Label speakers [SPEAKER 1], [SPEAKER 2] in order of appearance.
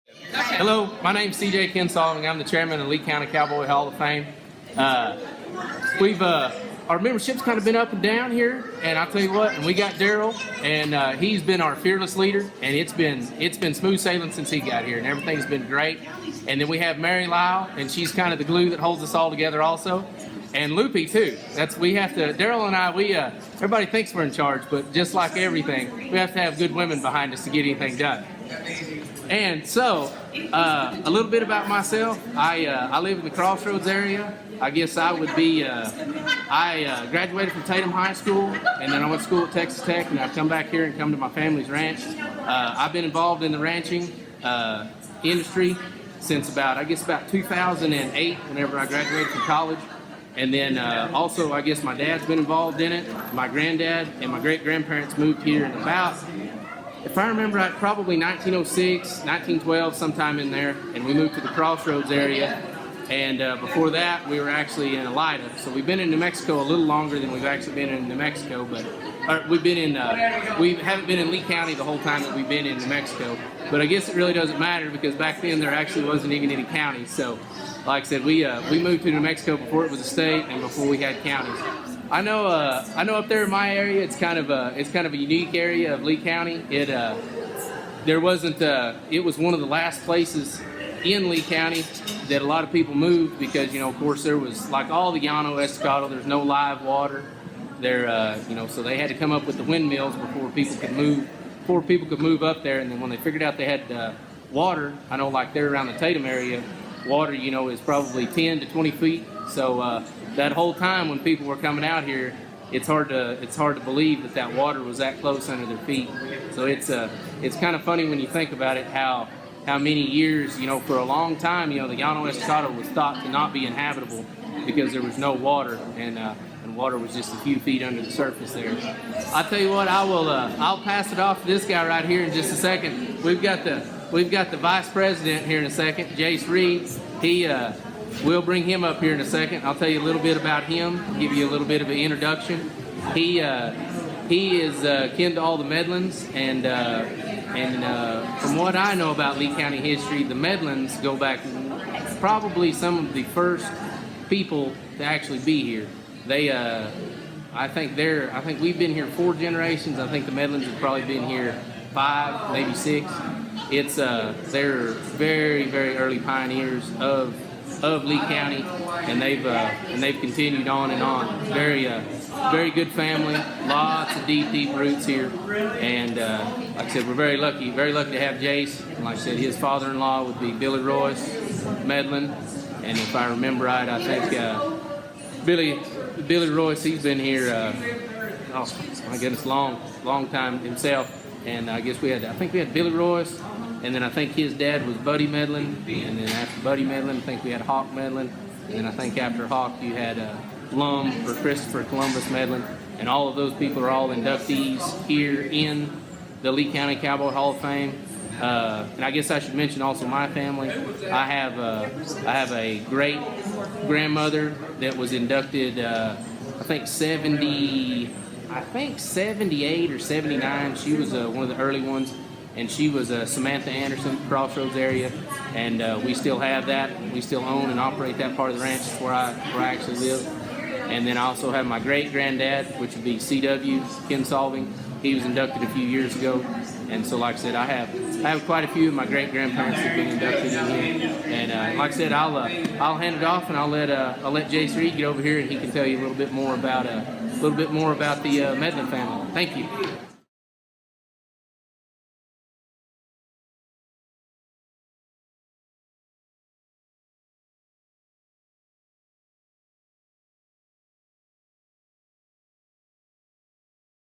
[SPEAKER 1] Hello, my name's CJ Kinsolving. I'm the chairman of Lea County Cowboy Hall of Fame. Our membership's kind of been up and down here, and I'll tell you what, and we got Daryl, and he's been our fearless leader, and it's been smooth sailing since he got here, and everything's been great. And then we have Mary Lyle, and she's kind of the glue that holds us all together also. And Loopy too. Daryl and I, everybody thinks we're in charge, but just like everything, we have to have good women behind us to get anything done. And so, a little bit about myself. I live in the Crossroads area. I guess I would be, I graduated from Tatum High School, and then I went to school at Texas Tech, and I've come back here and come to my family's ranch. I've been involved in the ranching industry since about 2008, whenever I graduated from college. And then also, I guess my dad's been involved in it. My granddad and my great-grandparents moved here in about, if I remember right, probably 1906, 1912, sometime in there. And we moved to the Crossroads area. And before that, we were actually in Elida. So we've been in New Mexico a little longer than we've actually been in New Mexico. But we haven't been in Lea County the whole time that we've been in New Mexico. But I guess it really doesn't matter because back then there actually wasn't even any counties. So, like I said, we moved to New Mexico before it was a state and before we had counties. I know up there in my area, it's kind of a unique area of Lea County. It was one of the last places in Lea County that a lot of people moved because, of course, there was, like all the Llano Estacado, there's no live water there, so they had to come up with the windmills before people could move up there. And then when they figured out they had water, I know like there around the Tatum area, water, is probably 10 to 20 feet. So that whole time when people were coming out here, it's hard to believe that water was that close under their feet. So it's kind of funny when you think about it, how many years, for a long time, the Llano Estacado was thought to not be inhabitable because there was no water, and water was just a few feet under the surface there. I'll tell you what, I'll pass it off to this guy right here in just a second. We've got the vice president here in a second, Jace Reed. We'll bring him up here in a second. I'll tell you a little bit about him, give you a little bit of an introduction. He is kin to all the Medlins, and from what I know about Lea County history, the Medlins go back probably some of the first people to actually be here. I think we've been here 4 generations. I think the Medlins have probably been here 5, maybe 6. They're very, very early pioneers of Lea County, and they've continued on and on. Very good family, lots of deep roots here, and like I said, we're very lucky to have Jace. And like I said, his father-in-law would be Billy Royce Medlin, and if I remember right, I think Billy Royce, he's been here, oh my goodness, long time himself. And I guess we had Billy Royce, and then I think his dad was Buddy Medlin, and then after Buddy Medlin, I think we had Hawk Medlin, and then I think after Hawk you had Lum or Christopher Columbus Medlin, and all of those people are all inductees here in the Lea County Cowboy Hall of Fame. And I guess I should mention also my family. I have a great grandmother that was inducted, I think 78 or 79. She was one of the early ones, and she was Samantha Anderson, Crossroads area, and we still have that. We still own and operate that part of the ranch. It's where I actually live. And then I also have my great-granddad, which would be C.W. Kinsolving. He was inducted a few years ago, and so like I said, I have quite a few of my great-grandparents that have been inducted in here. And like I said, I'll hand it off, and I'll let Jace Reed get over here, and he can tell you a little bit more about the Medlin family. Thank you.